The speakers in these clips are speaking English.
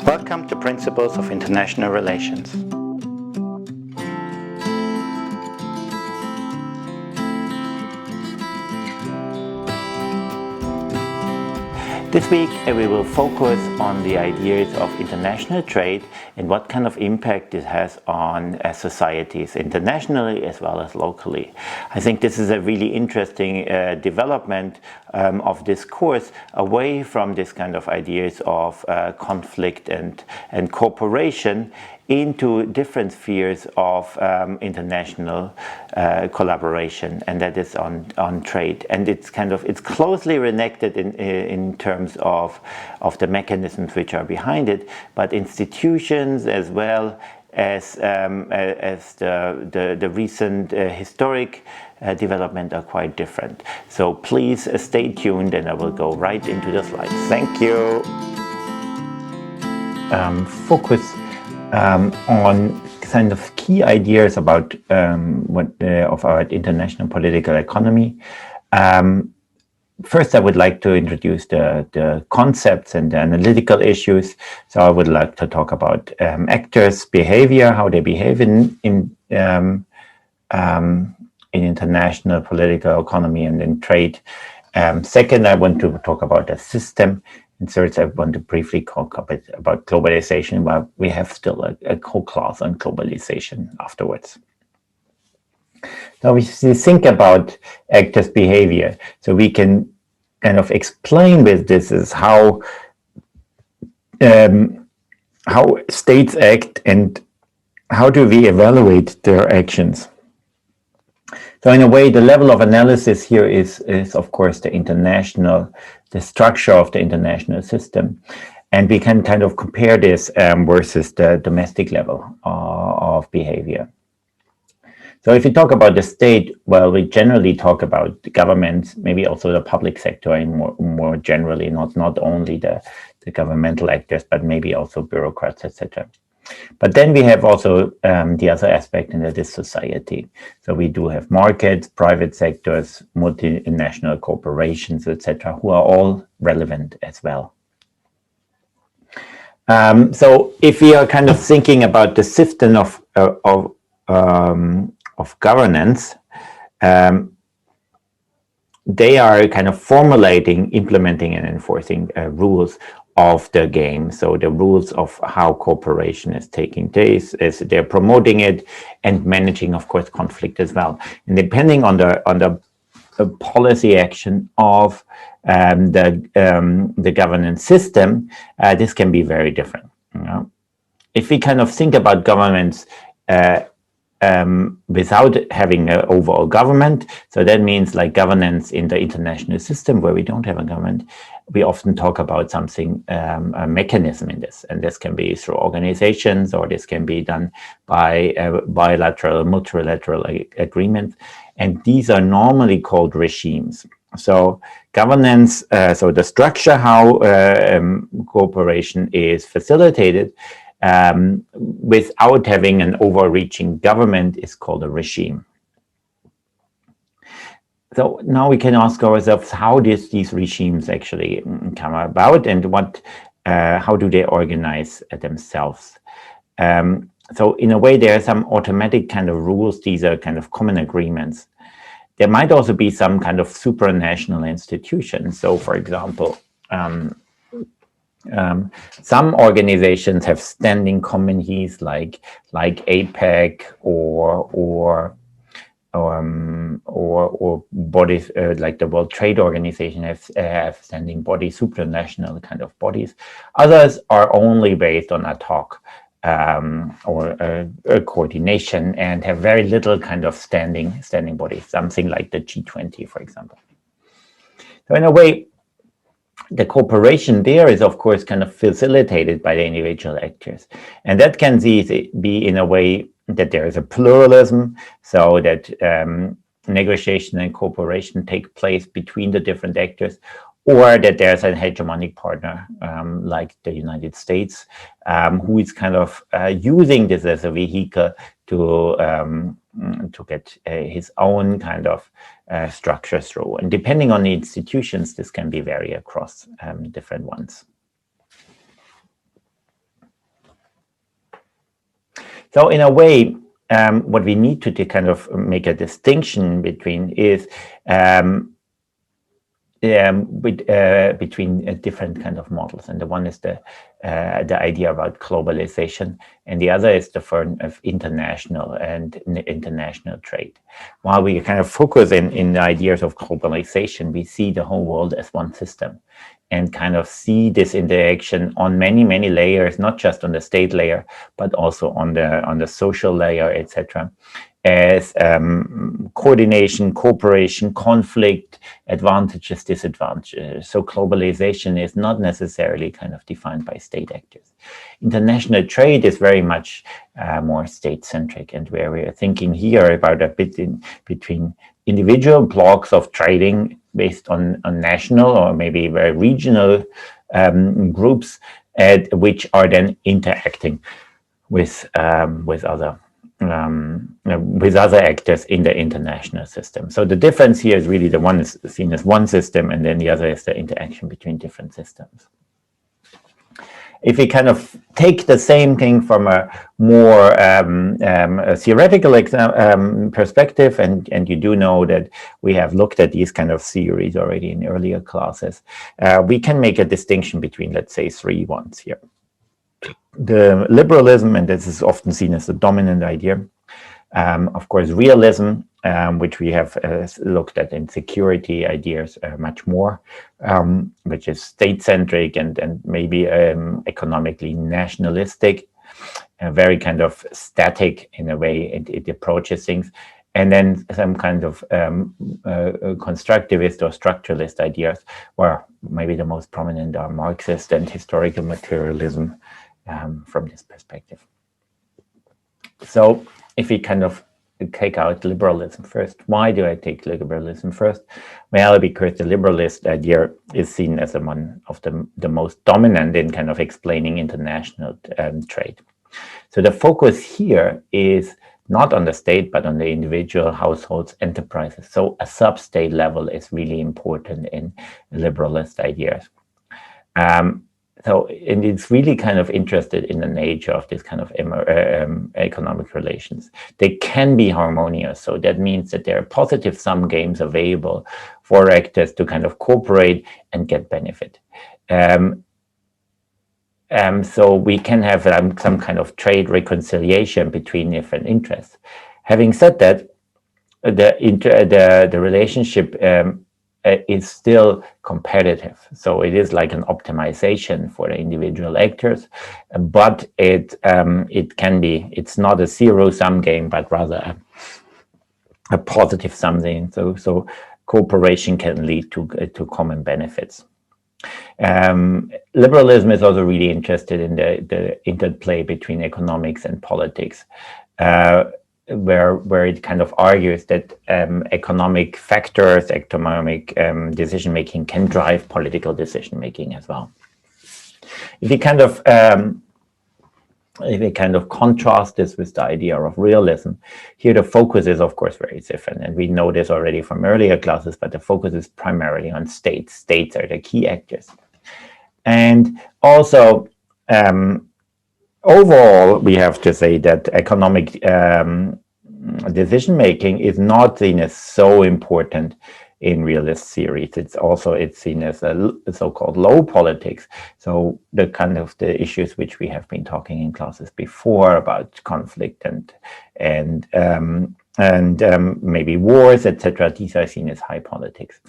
Welcome to Principles of International Relations. This week we will focus on the ideas of international trade and what kind of impact it has on societies internationally as well as locally. I think this is a really interesting development of this course away from this kind of ideas of conflict and cooperation into different spheres of international collaboration, and that is on trade. And it's closely connected in terms of the mechanisms which are behind it, but institutions as well as the recent historic development are quite different. So please stay tuned, and I will go right into the slides. Thank you. Focus on kind of key ideas about of our international political economy. First, I would like to introduce the concepts and the analytical issues. So I would like to talk about actors' behavior, how they behave in international political economy and in trade. Second, I want to talk about the system. And third, I want to briefly talk a bit about globalization, but we have still a whole class on globalization afterwards. Now, if we think about actors' behavior, so we can kind of explain with this is how states act and how do we evaluate their actions. So in a way, the level of analysis here is of course the structure of the international system. And we can kind of compare this versus the domestic level of behavior. So if we talk about the state, well, we generally talk about the government, maybe also the public sector, and more generally, not only the governmental actors, but maybe also bureaucrats, etc. But then we have also the other aspect, and that is society. So we do have markets, private sectors, multinational corporations, etc., who are all relevant as well. So if we are kind of thinking about the system of governance, they are kind of formulating, implementing, and enforcing rules of the game. So the rules of how cooperation is taking place, as they're promoting it and managing, of course, conflict as well. And depending on the policy action of the governance system, this can be very different. You know? If we kind of think about governments without having an overall government, so that means like governance in the international system where we don't have a government, we often talk about something, a mechanism in this, and this can be through organizations, or this can be done by bilateral, multilateral agreements, and these are normally called regimes. So governance, so the structure how cooperation is facilitated without having an overreaching government is called a regime. So now we can ask ourselves, how did these regimes actually come about, and how do they organize themselves? So in a way, there are some automatic kind of rules. These are kind of common agreements. There might also be some kind of supranational institutions. So for example, some organizations have standing committees like APEC or bodies like the World Trade Organization have standing bodies, supranational kind of bodies. Others are only based on ad hoc or a coordination and have very little kind of standing bodies, something like the G20, for example. So in a way, the cooperation there is, of course, kind of facilitated by the individual actors. And that can be in a way that there is a pluralism, so that negotiation and cooperation take place between the different actors, or that there's a hegemonic partner like the United States, who is kind of using this as a vehicle to get his own kind of structure through. And depending on the institutions, this can be vary across different ones. So in a way, what we need to kind of make a distinction between is between different kind of models, and the one is the idea about globalization, and the other is the form of international and international trade. While we kind of focus in the ideas of globalization, we see the whole world as one system, and kind of see this interaction on many layers, not just on the state layer, but also on the social layer, etc., as coordination, cooperation, conflict, advantages, disadvantages. So globalization is not necessarily kind of defined by state actors. International trade is very much more state-centric, and where we are thinking here about a bit between individual blocks of trading based on national or maybe very regional groups, which are then interacting with other actors in the international system. So the difference here is really the one is seen as one system, and then the other is the interaction between different systems. If we kind of take the same thing from a more a theoretical perspective, and you do know that we have looked at these kind of theories already in earlier classes, we can make a distinction between, let's say, three ones here. The liberalism, and this is often seen as the dominant idea, of course, realism, which we have looked at in security ideas much more, which is state-centric and maybe economically nationalistic, very kind of static in a way it approaches things. And then some kind of constructivist or structuralist ideas, where maybe the most prominent are Marxist and historical materialism from this perspective. So if we kind of take out liberalism first, why do I take liberalism first? Well, because the liberalist idea is seen as one of the most dominant in kind of explaining international trade. So the focus here is not on the state, but on the individual households, enterprises. So a sub-state level is really important in liberalist ideas. And it's really kind of interested in the nature of this kind of economic relations. They can be harmonious. So that means that there are positive sum games available for actors to kind of cooperate and get benefit. So we can have some kind of trade reconciliation between different interests. Having said that, the relationship is still competitive. So it is like an optimization for the individual actors, but it can be, it's not a zero-sum game, but rather a positive sum game. So cooperation can lead to common benefits. Liberalism is also really interested in the interplay between economics and politics, where it kind of argues that economic factors, economic decision-making can drive political decision-making as well. If you kind of contrast this with the idea of realism, here the focus is of course very different, and we know this already from earlier classes, but the focus is primarily on states. States are the key actors. And also, overall, we have to say that economic decision-making is not seen as so important in realist theories. It's seen as a so-called low politics. So the kind of the issues which we have been talking in classes before about conflict and maybe wars, etc. These are seen as high politics.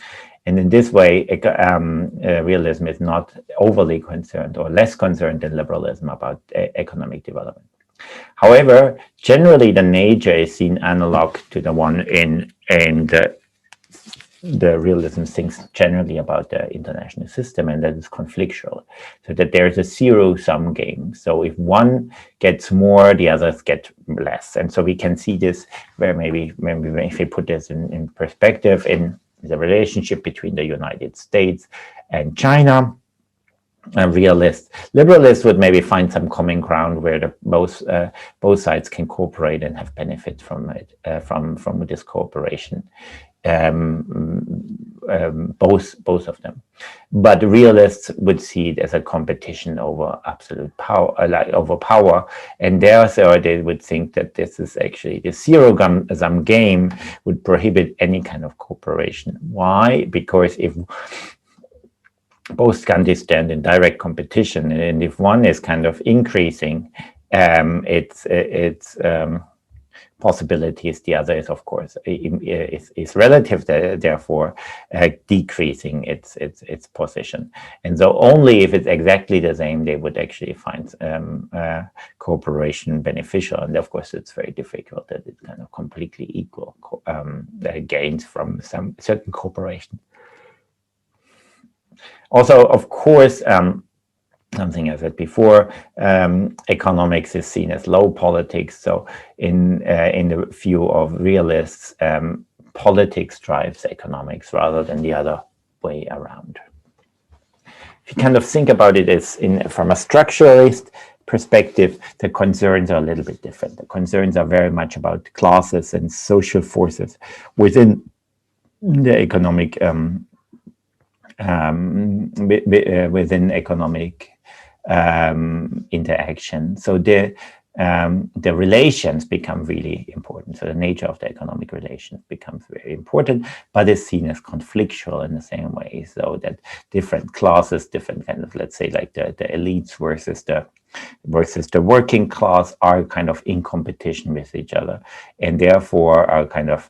And in this way, realism is not overly concerned or less concerned than liberalism about economic development. However, generally the nature is seen analog to the one in the realism thinks generally about the international system, and that is conflictual. So that there is a zero-sum game. So if one gets more, the others get less. And so we can see this where maybe if we put this in perspective in the relationship between the United States and China, liberalists would maybe find some common ground where both sides can cooperate and have benefit from it, from this cooperation. both of them. But realists would see it as a competition over absolute power, over power, and therefore they would think that this is actually the zero-sum game would prohibit any kind of cooperation. Why? Because if both countries stand in direct competition, and if one is kind of increasing its possibilities, the other is, of course, is relative, therefore decreasing its position. And so only if it's exactly the same, they would actually find cooperation beneficial. And of course, it's very difficult that it's kind of completely equal gains from some certain cooperation. Also, of course, something I said before, economics is seen as low politics. So in the view of realists, politics drives economics rather than the other way around. If you kind of think about it as from a structuralist perspective, the concerns are a little bit different. The concerns are very much about classes and social forces within the economic within economic interaction. So the relations become really important. So the nature of the economic relations becomes very important, but is seen as conflictual in the same way. So that different classes, different kind of, let's say, like the elites versus the working class are kind of in competition with each other, and therefore are kind of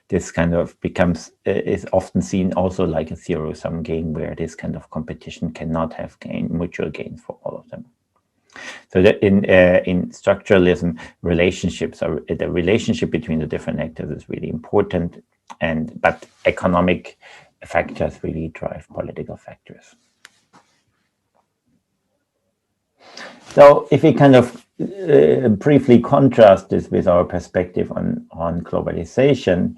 this kind of becomes is often seen also like a zero-sum game, where this kind of competition cannot have mutual gains for all of them. So that in structuralism, relationships are the relationship between the different actors is really important, but economic factors really drive political factors. So if we kind of briefly contrast this with our perspective on globalization,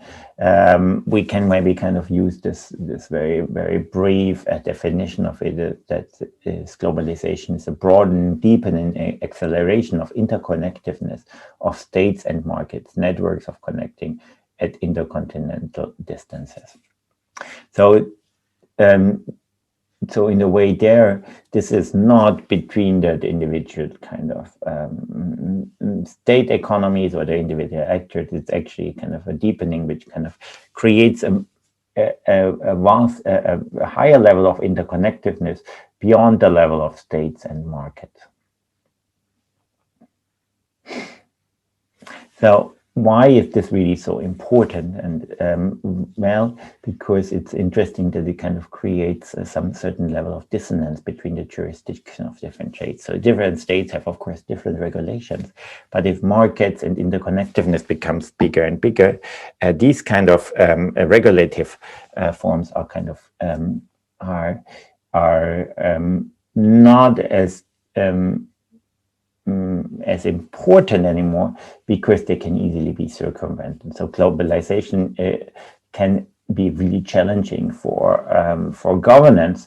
we can maybe kind of use this very, very brief definition of it, that is globalization is a broadening, deepening acceleration of interconnectedness of states and markets, networks of connecting at intercontinental distances. So in a way there, this is not between the individual kind of state economies or the individual actors. It's actually kind of a deepening, which kind of creates a higher level of interconnectedness beyond the level of states and markets. So why is this really so important? And well, because it's interesting that it kind of creates some certain level of dissonance between the jurisdiction of different states. So different states have, of course, different regulations, but if markets and interconnectedness becomes bigger and bigger, these kind of regulative forms are kind of not as important anymore, because they can easily be circumvented. So globalization can be really challenging for governance,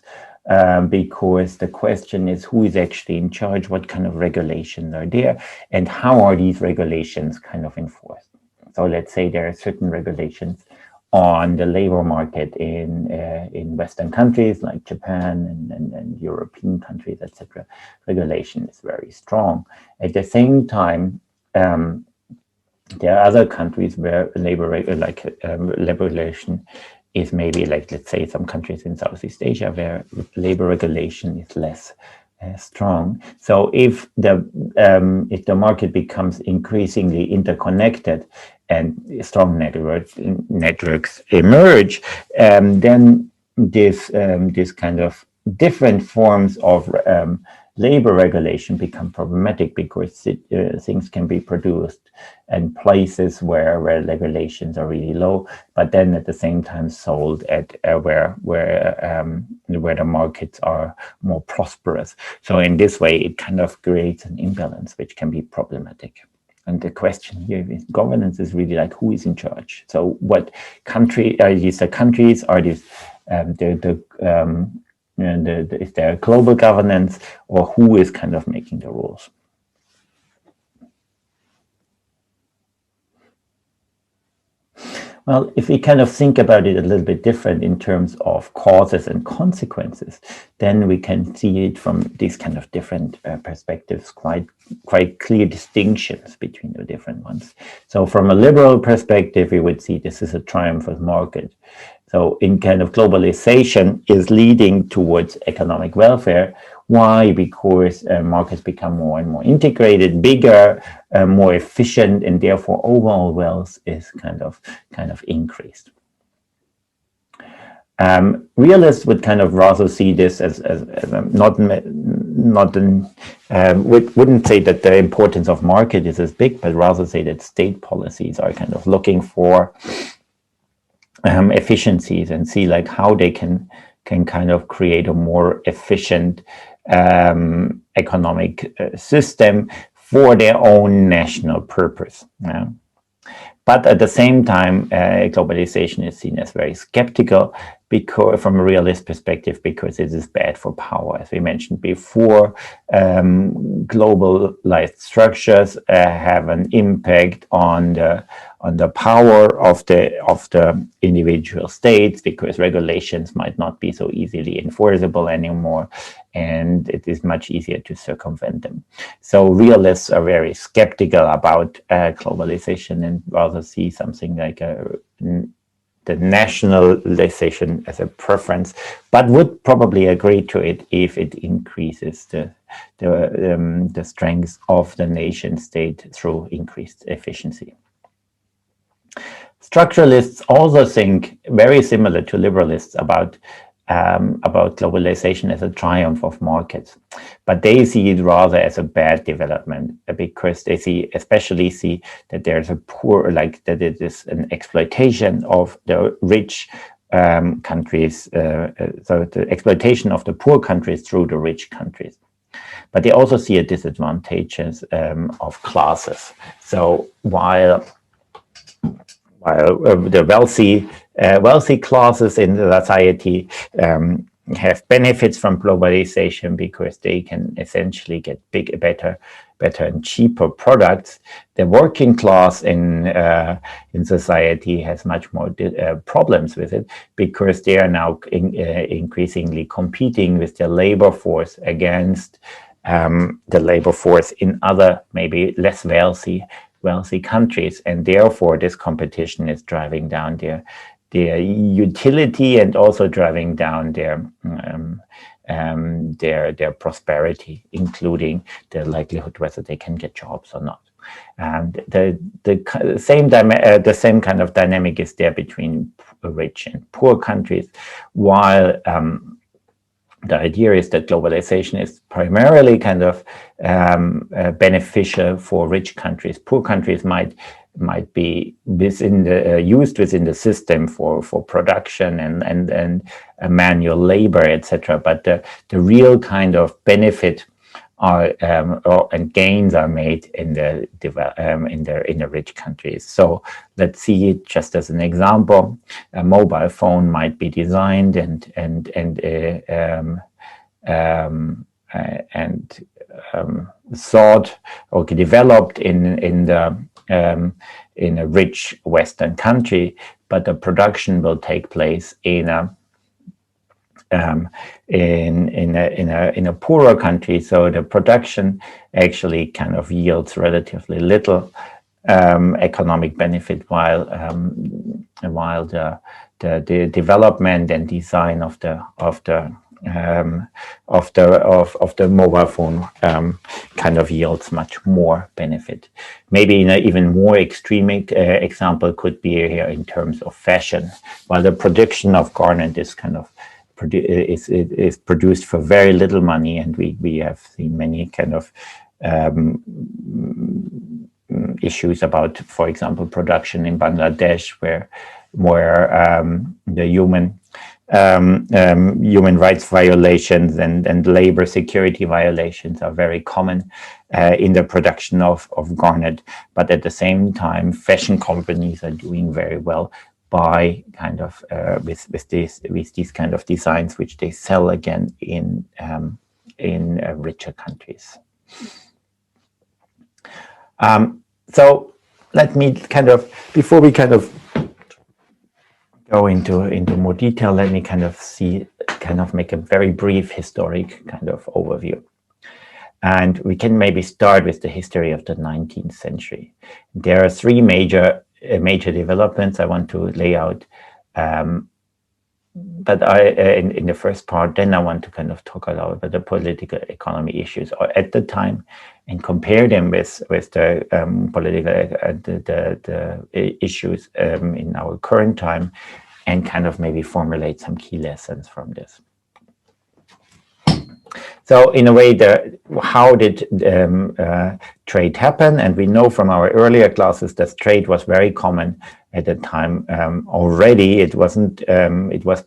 because the question is who is actually in charge, what kind of regulations are there, and how are these regulations kind of enforced. So let's say there are certain regulations on the labor market in Western countries like Japan and European countries, etc. Regulation is very strong. At the same time, there are other countries where liberalization is maybe like, let's say, some countries in Southeast Asia where labor regulation is less strong. So if the market becomes increasingly interconnected and strong networks emerge, then this kind of different forms of labor regulation become problematic, because things can be produced in places where regulations are really low, but then at the same time sold at where the markets are more prosperous. So in this way, it kind of creates an imbalance which can be problematic. And the question here is governance is really like, who is in charge? So what country are these? The countries are these is there global governance, or who is kind of making the rules? Well, if we kind of think about it a little bit different in terms of causes and consequences, then we can see it from these kind of different perspectives, quite clear distinctions between the different ones. So from a liberal perspective, we would see this is a triumph of market. So in kind of globalization is leading towards economic welfare. Why? Because markets become more and more integrated, bigger, more efficient, and therefore overall wealth is kind of increased. Realists would kind of rather see this as wouldn't say that the importance of market is as big, but rather say that state policies are kind of looking for efficiencies and see like how they can kind of create a more efficient economic system for their own national purpose. Yeah. But at the same time, globalization is seen as very skeptical because, from a realist perspective, because it is bad for power. As we mentioned before, globalized structures have an impact on the power of the individual states, because regulations might not be so easily enforceable anymore, and it is much easier to circumvent them. So realists are very skeptical about globalization and rather see something like the nationalization as a preference, but would probably agree to it if it increases the strength of the nation state through increased efficiency. Structuralists also think very similar to liberalists about globalization as a triumph of markets, but they see it rather as a bad development, because they especially see that there's a that it is an exploitation of the rich countries, so the exploitation of the poor countries through the rich countries. But they also see a disadvantages of classes. So while the wealthy classes in the society have benefits from globalization because they can essentially get better and cheaper products, the working class in society has much more problems with it, because they are now increasingly competing with the labor force against the labor force in other, maybe less wealthy countries, and therefore this competition is driving down their utility and also driving down their prosperity, including the likelihood whether they can get jobs or not. And the same kind of dynamic is there between rich and poor countries, while the idea is that globalization is primarily kind of beneficial for rich countries. Poor countries might be used within the system for production and manual labor, etc. But the real kind of benefit and gains are made in the rich countries. So let's see it just as an example. A mobile phone might be designed and thought or developed in a rich Western country, but the production will take place in a poorer country. So the production actually kind of yields relatively little economic benefit, while the development and design of the mobile phone kind of yields much more benefit. Maybe in an even more extreme example could be here in terms of fashion. While the production of garment is kind of is produced for very little money, and we have seen many kind of issues about, for example, production in Bangladesh, where the human rights violations and labor security violations are very common in the production of garment. But at the same time, fashion companies are doing very well by kind of with these kind of designs, which they sell again in richer countries. So let me kind of, before we kind of go into more detail, let me kind of make a very brief historic kind of overview. And we can maybe start with the history of the 19th century. There are three major developments I want to lay out. But in the first part, then I want to kind of talk a lot about the political economy issues at the time and compare them with the political the issues in our current time, and kind of maybe formulate some key lessons from this. So in a way, how did trade happen? And we know from our earlier classes that trade was very common at the time already. It wasn't. It was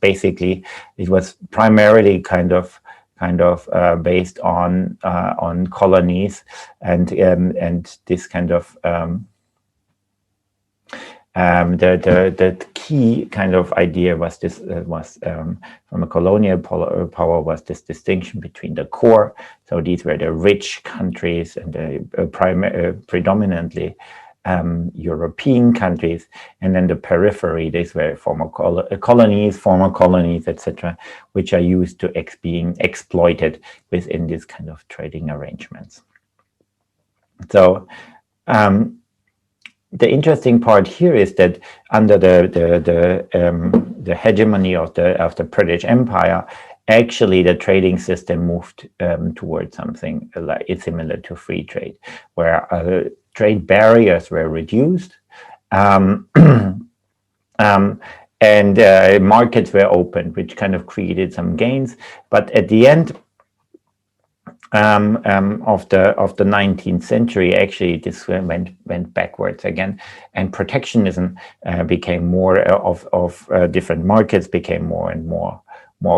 primarily kind of based on colonies, and this kind of the key kind of idea was this from a colonial power was this distinction between the core. So these were the rich countries and the predominantly European countries, and then the periphery. These were former colonies, etc., which are used to being exploited within this kind of trading arrangements. So. The interesting part here is that under the hegemony of the British Empire, actually the trading system moved towards something like similar to free trade, where trade barriers were reduced, and markets were opened, which kind of created some gains. But at the end of the 19th century, actually this went backwards again, and protectionism became more of different markets became more and more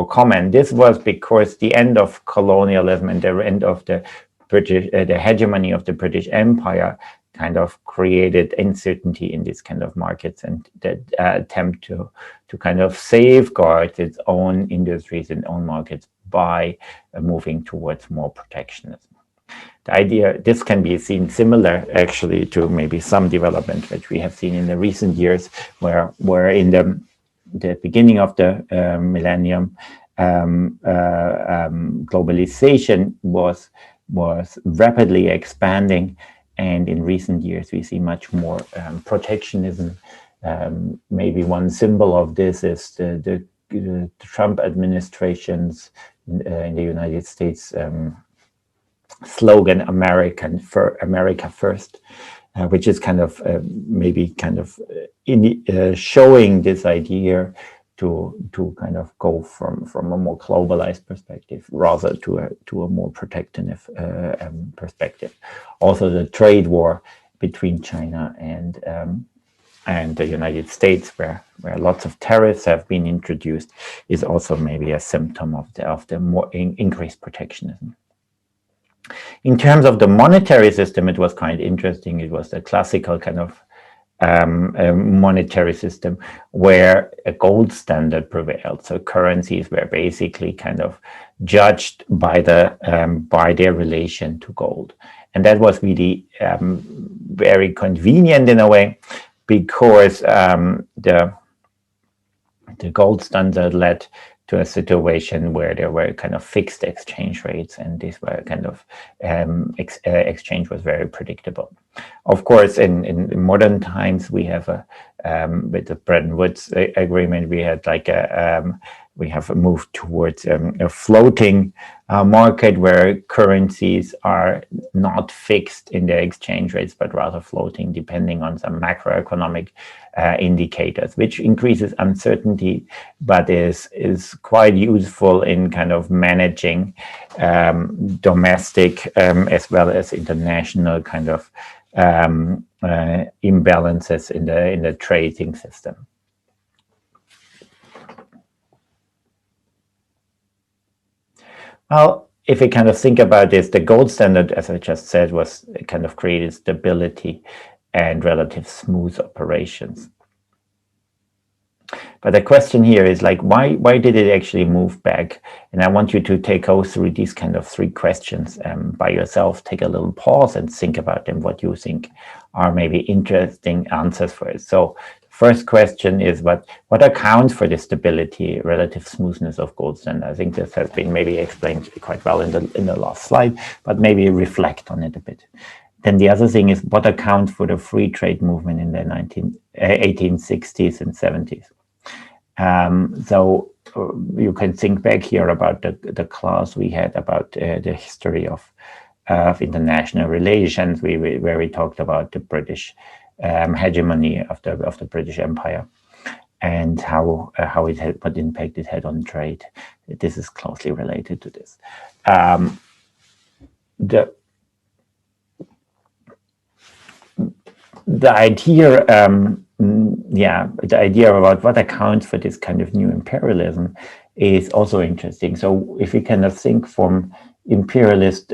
common. This was because the end of colonialism and the end of the hegemony of the British Empire kind of created uncertainty in these kind of markets, and that attempt to kind of safeguard its own industries and own markets by moving towards more protectionism. The idea, this can be seen similar actually to maybe some development which we have seen in the recent years, where in the beginning of the millennium, globalization was rapidly expanding, and in recent years we see much more protectionism. Maybe one symbol of this is the Trump administration's in the United States slogan America First, which is kind of maybe kind of showing this idea to kind of go from a more globalized perspective rather to a more protective perspective. Also, the trade war between China and the United States, where lots of tariffs have been introduced, is also maybe a symptom of the more increased protectionism. In terms of the monetary system, it was kind of interesting. It was the classical kind of monetary system where a gold standard prevailed. So currencies were basically kind of judged by their relation to gold, and that was really very convenient in a way, because the gold standard led to a situation where there were kind of fixed exchange rates, and these were kind of exchange was very predictable. Of course, in modern times, we have with the Bretton Woods agreement, we had like we have moved towards a floating market where currencies are not fixed in their exchange rates, but rather floating depending on some macroeconomic indicators, which increases uncertainty, but is quite useful in kind of managing domestic as well as international kind of imbalances in the trading system. Well, if we kind of think about this, the gold standard, as I just said, was kind of created stability and relative smooth operations. But the question here is like, why did it actually move back? And I want you to take us through these kind of three questions by yourself. Take a little pause and think about them, what you think are maybe interesting answers for it. So the first question is what accounts for the stability, relative smoothness of gold standard? I think this has been maybe explained quite well in the last slide, but maybe reflect on it a bit. Then the other thing is what accounts for the free trade movement in the 1860s and 70s. So you can think back here about the class we had about the history of international relations, where we talked about the British hegemony of the British Empire and how it had, what impact it had on trade. This is closely related to this. The idea, the idea about what accounts for this kind of new imperialism is also interesting. So if we kind of think from imperialist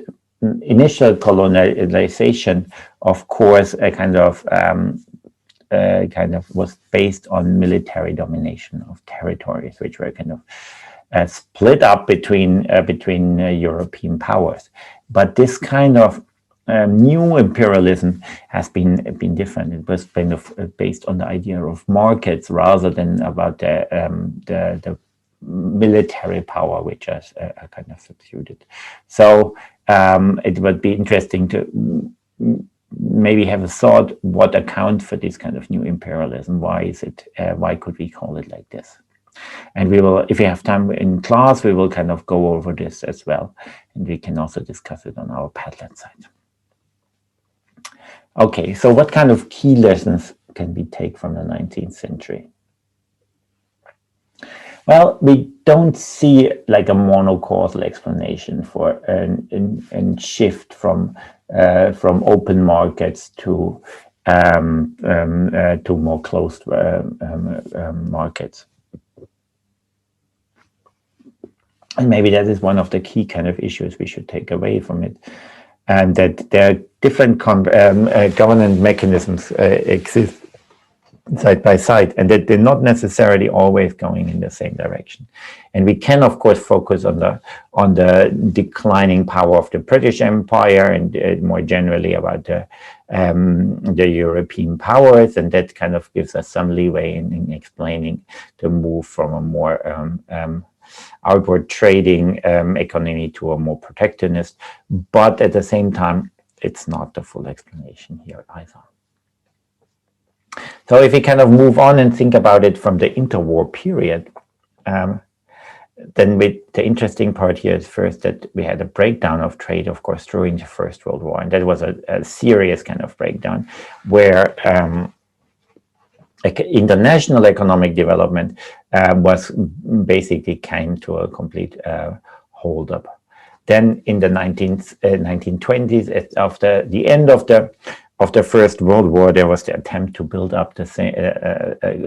initial colonization, of course, a kind of was based on military domination of territories, which were kind of split up between European powers. But this kind of new imperialism has been different. It was kind of based on the idea of markets rather than about the military power, which is kind of substituted. So it would be interesting to maybe have a thought what accounts for this kind of new imperialism. Why is it? Why could we call it like this? And we will, if we have time in class, we will kind of go over this as well, and we can also discuss it on our Padlet site. Okay, so what kind of key lessons can we take from the 19th century? Well, we don't see like a monocausal explanation for a shift from open markets to more closed markets. And maybe that is one of the key kind of issues we should take away from it. And that there are different governance mechanisms exist side by side, and that they're not necessarily always going in the same direction. And we can, of course, focus on the declining power of the British Empire and more generally about the European powers, and that kind of gives us some leeway in explaining the move from a more outward trading economy to a more protectionist, but at the same time, it's not the full explanation here either. So if we kind of move on and think about it from the interwar period, then the interesting part here is first that we had a breakdown of trade, of course, during the First World War, and that was a serious kind of breakdown where international economic development was basically came to a complete hold-up. Then in the 1920s, after the end of the First World War, there was the attempt to build up the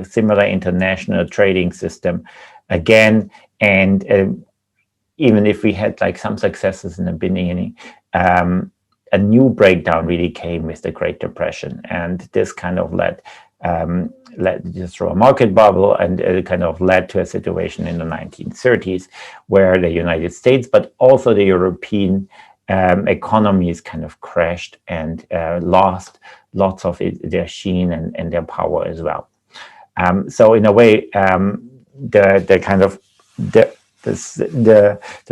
similar international trading system again. And even if we had like some successes in the beginning, a new breakdown really came with the Great Depression, and this kind of led just through a market bubble, and it kind of led to a situation in the 1930s where the United States, but also the European economies kind of crashed and lost lots of their sheen and their power as well. So in a way, the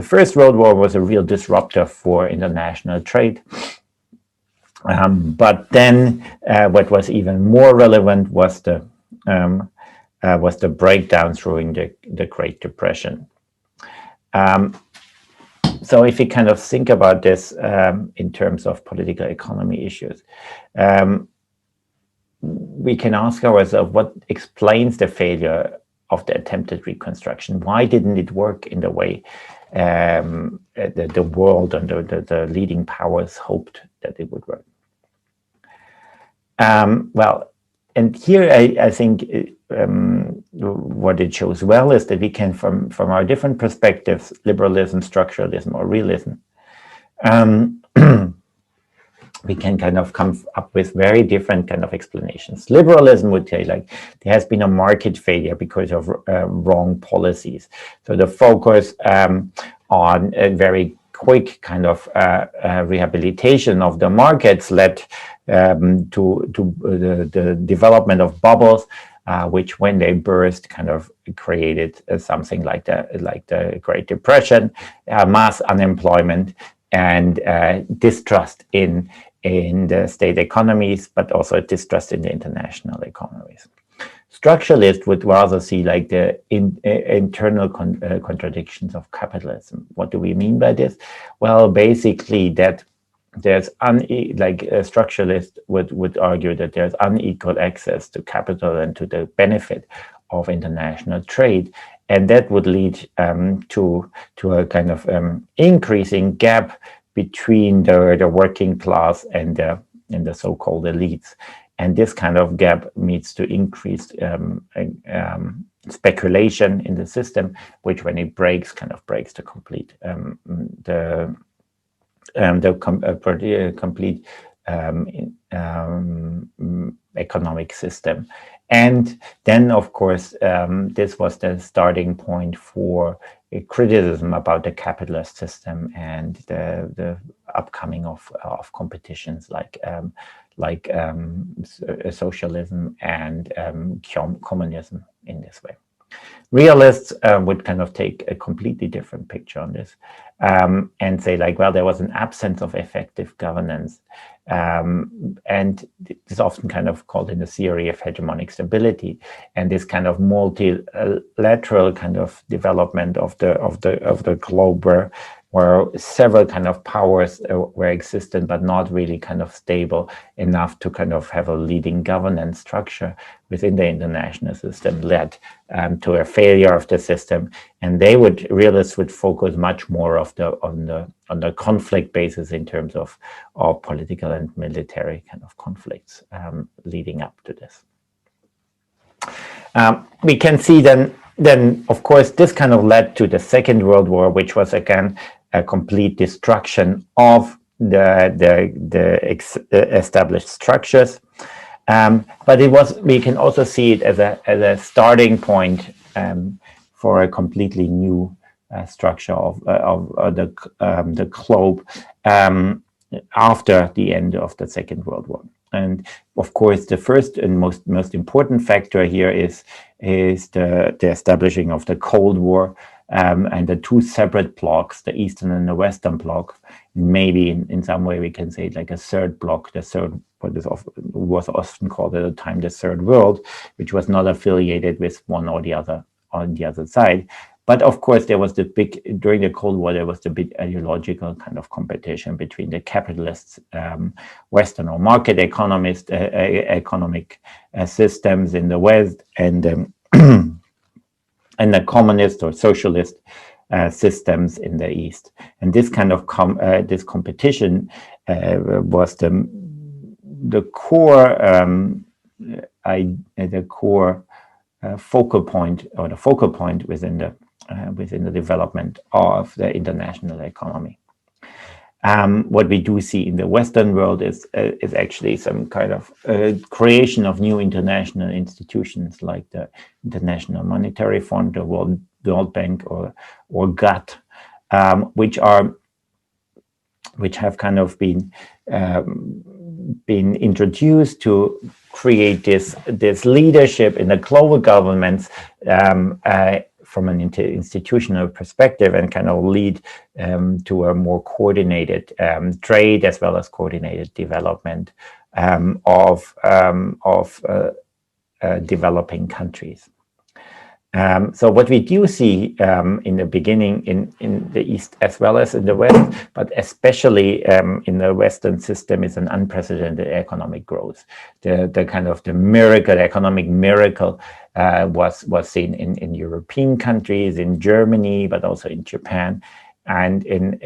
First World War was a real disruptor for international trade. But then what was even more relevant was the breakdown during the Great Depression. So if we kind of think about this in terms of political economy issues, we can ask ourselves what explains the failure of the attempted reconstruction. Why didn't it work in the way the world and the leading powers hoped that it would work? Well, and here I think what it shows well is that we can, from our different perspectives, liberalism, structuralism, or realism, we can kind of come up with very different kind of explanations. Liberalism would say like there has been a market failure because of wrong policies. So the focus on a very quick kind of rehabilitation of the markets led to the development of bubbles which when they burst kind of created something like the Great Depression, mass unemployment, and distrust in the state economies, but also distrust in the international economies. Structuralists would rather see like the internal contradictions of capitalism. What do we mean by this? Well, basically that there's a structuralist would argue that there's unequal access to capital and to the benefit of international trade, and that would lead to a kind of increasing gap between the working class and the so-called elites. And this kind of gap leads to increased speculation in the system, which when it breaks, kind of breaks the complete complete economic system. And then, of course, this was the starting point for a criticism about the capitalist system and the upcoming of competitions like socialism and communism in this way. Realists would kind of take a completely different picture on this and say like, well, there was an absence of effective governance. And this is often kind of called in the theory of hegemonic stability, and this kind of multilateral kind of development of the globe where several kind of powers were existent, but not really kind of stable enough to kind of have a leading governance structure within the international system, led to a failure of the system. And realists would focus much more on the conflict basis in terms of political and military kind of conflicts leading up to this. We can see then, of course, this kind of led to the Second World War, which was again a complete destruction of the established structures. But we can also see it as a starting point for a completely new structure of the globe after the end of the Second World War. And of course, the first and most important factor here is the establishing of the Cold War and the two separate blocks, the Eastern and the Western bloc. Maybe in some way we can say like a third bloc, what was often called at the time the Third World, which was not affiliated with one or the other on the other side. But of course, during the Cold War, there was the big ideological kind of competition between the capitalists, Western or market economic systems in the West and and the communist or socialist systems in the East. And this kind of this competition was the core focal point, or the focal point within the development of the international economy. What we do see in the Western world is actually some kind of creation of new international institutions like the International Monetary Fund, the World Bank, or GATT, which have kind of been introduced to create this leadership in the global governments from an institutional perspective, and kind of lead to a more coordinated trade as well as coordinated development of developing countries. So what we do see in the beginning in the East as well as in the West, but especially in the Western system, is an unprecedented economic growth. The kind of the economic miracle was seen in European countries, in Germany, but also in Japan, and in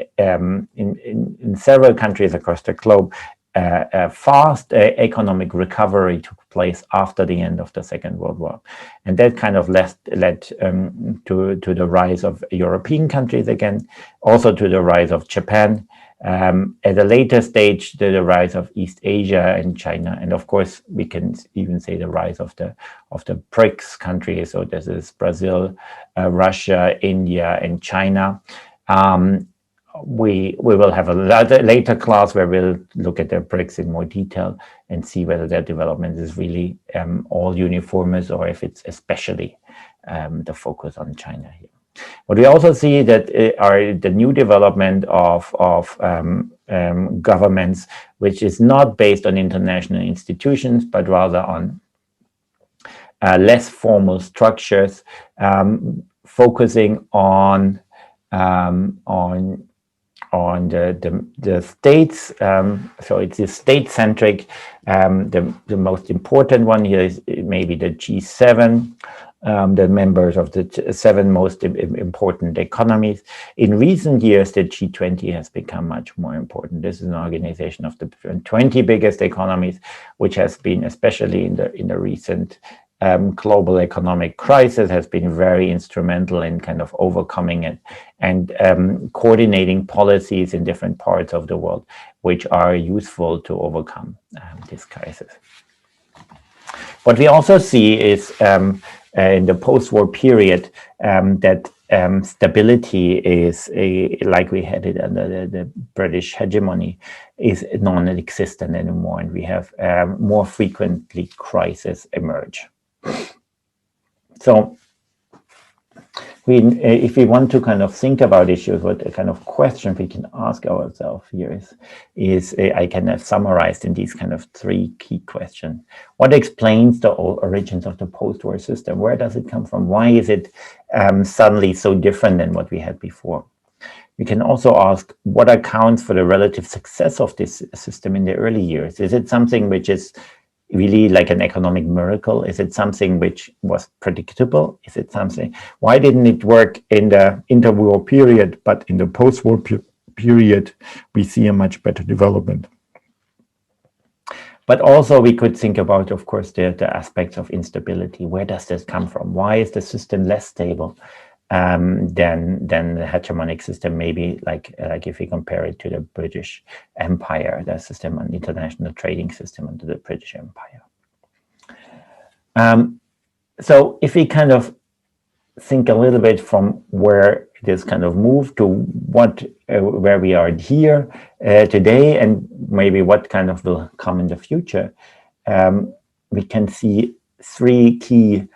several countries across the globe. A fast economic recovery took place after the end of the Second World War, and that kind of led to the rise of European countries again, also to the rise of Japan, at a later stage to the rise of East Asia and China, and of course we can even say the rise of the BRICS countries. So this is Brazil, Russia, India, and China. we will have a later class where we'll look at the BRICS in more detail and see whether their development is really all uniformist or if it's especially the focus on China here. What we also see that are the new development of governments, which is not based on international institutions, but rather on less formal structures, focusing on the states. So it's a state-centric. The most important one here is maybe the G7. The members of the 7 most important economies. In recent years, the G20 has become much more important. This is an organization of the 20 biggest economies, which has been, especially in the recent global economic crisis, has been very instrumental in kind of overcoming it and coordinating policies in different parts of the world, which are useful to overcome this crisis. What we also see is in the post-war period that stability is, like we had it under the British hegemony, is non-existent anymore, and we have more frequently crises emerge. So if we want to kind of think about issues, what kind of question we can ask ourselves here is I can have summarized in these kind of 3 key questions. What explains the origins of the post-war system? Where does it come from? Why is it suddenly so different than what we had before? We can also ask what accounts for the relative success of this system in the early years. Is it something which is really like an economic miracle? Is it something which was predictable? Is it something, why didn't it work in the interwar period, but in the post-war period, we see a much better development? But also we could think about, of course, the aspects of instability. Where does this come from? Why is the system less stable than the hegemonic system, maybe like if we compare it to the British Empire, the system, an international trading system under the British Empire. So if we kind of think a little bit from where this kind of moved to where we are here today, and maybe what kind of will come in the future, we can see 3 key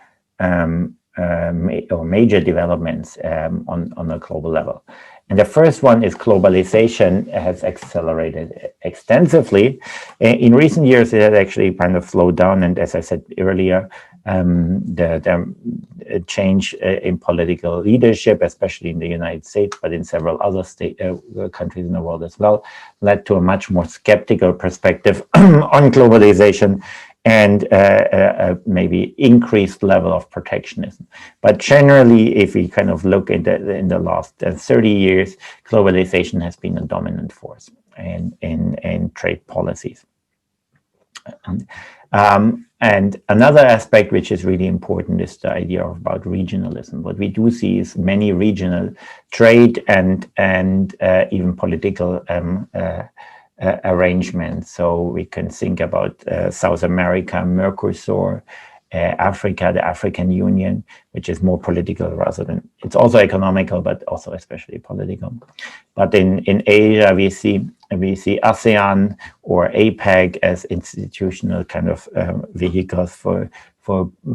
or major developments on a global level. And the first one is globalization has accelerated extensively. In recent years, it has actually kind of slowed down. And as I said earlier, the change in political leadership, especially in the United States, but in several other countries in the world as well, led to a much more skeptical perspective on globalization and maybe increased level of protectionism. But generally, if we kind of look in the last 30 years, globalization has been a dominant force in trade policies. And another aspect which is really important is the idea about regionalism. What we do see is many regional trade and even political arrangements. So we can think about South America, Mercosur, Africa, the African Union, which is more political rather than, it's also economical, but also especially political. But in Asia, we see ASEAN or APEC as institutional kind of vehicles for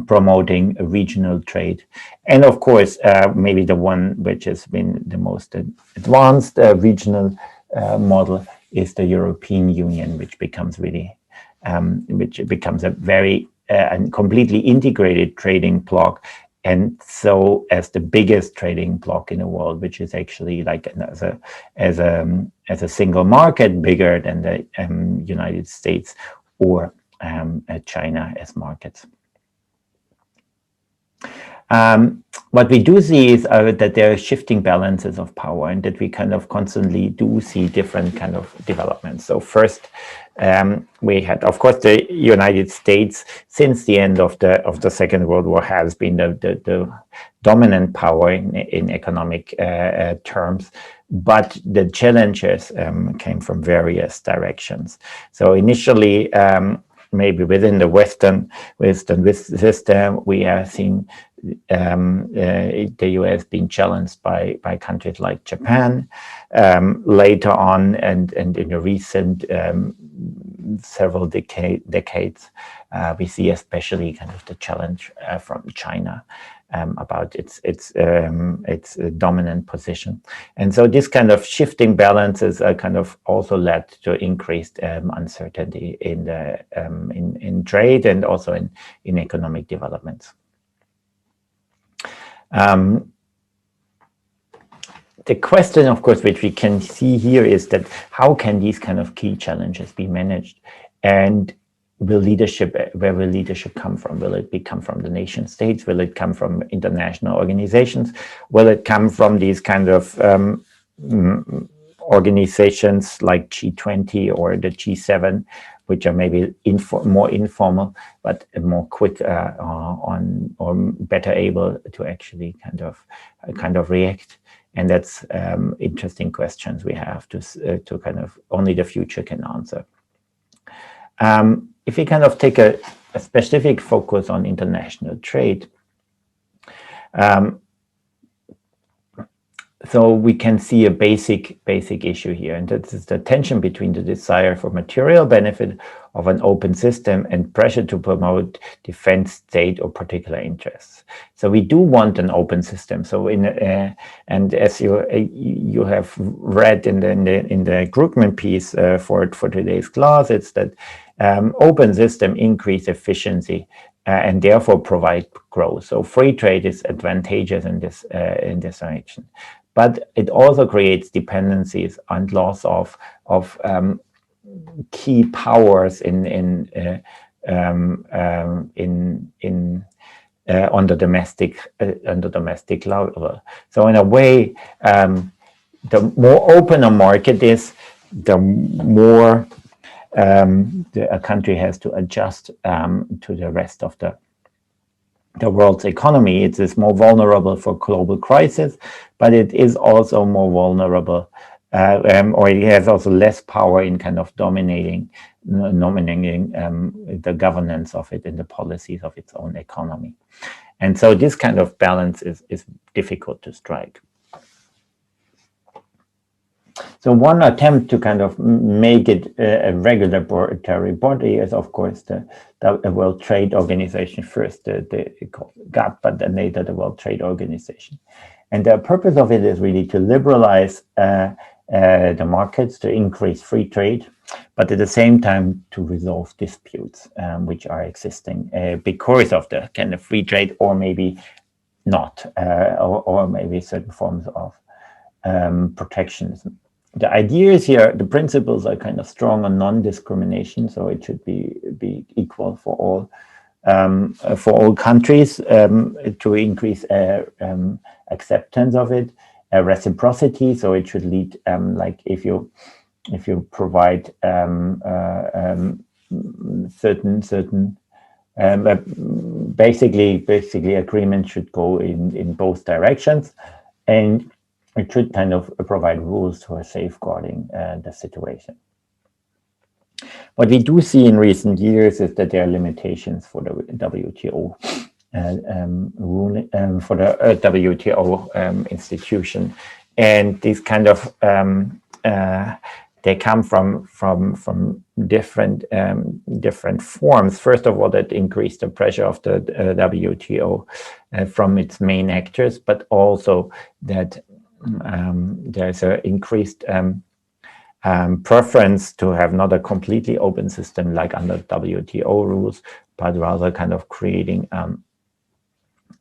promoting regional trade. And of course, maybe the one which has been the most advanced regional model is the European Union, which becomes really, a very and completely integrated trading bloc, and so as the biggest trading bloc in the world, which is actually like as a single market bigger than the United States or China as markets. What we do see is that there are shifting balances of power, and that we kind of constantly do see different kind of developments. So first, we had, of course, the United States since the end of the Second World War has been the dominant power in economic terms, but the challenges came from various directions. So initially, maybe within the Western system, we are seeing the US being challenged by countries like Japan. later on and in the recent several decades, we see especially kind of the challenge from China about its dominant position. And so this kind of shifting balances kind of also led to increased uncertainty in trade and also in economic developments. The question, of course, which we can see here is that how can these kind of key challenges be managed? And where will leadership come from? Will it come from the nation states? Will it come from international organizations? Will it come from these kind of organizations like G20 or the G7, which are maybe more informal, but more quick on or better able to actually kind of react? And that's interesting questions we have to kind of only the future can answer. If we kind of take a specific focus on international trade, so we can see a basic issue here, and that is the tension between the desire for material benefit of an open system and pressure to promote defense, state, or particular interests. So we do want an open system. So and as you have read in the Krugman piece for today's class, it's that open system increase efficiency and therefore provide growth. So free trade is advantageous in this direction. But it also creates dependencies and loss of key powers on the domestic level. So in a way, the more open a market is, the more a country has to adjust to the rest of the world's economy. It is more vulnerable for global crisis, but it is also more vulnerable, or it has also less power in kind of dominating the governance of it and the policies of its own economy. And so this kind of balance is difficult to strike. So one attempt to kind of make it a regulatory body is, of course, the World Trade Organization first, the GATT, but then later the World Trade Organization. And the purpose of it is really to liberalize the markets, to increase free trade, but at the same time to resolve disputes which are existing because of the kind of free trade, or maybe not, or maybe certain forms of protectionism. The ideas here, the principles are kind of strong on non-discrimination, so it should be equal for all countries to increase acceptance of it. Reciprocity, so it should lead like if you provide certain basically agreement should go in both directions, and it should kind of provide rules for safeguarding the situation. What we do see in recent years is that there are limitations for the WTO for the WTO institution, and these kind of they come from different forms. First of all, that increased the pressure of the WTO from its main actors, but also that there's an increased preference to have not a completely open system like under WTO rules, but rather kind of creating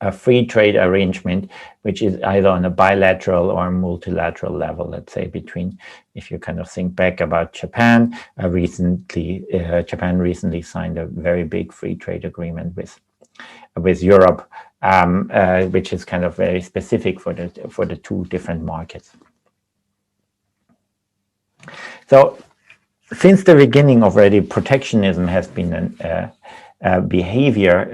a free trade arrangement, which is either on a bilateral or multilateral level, let's say between, if you kind of think back about Japan, Japan recently signed a very big free trade agreement with Europe, which is kind of very specific for the two different markets. So since the beginning already, protectionism has been a behavior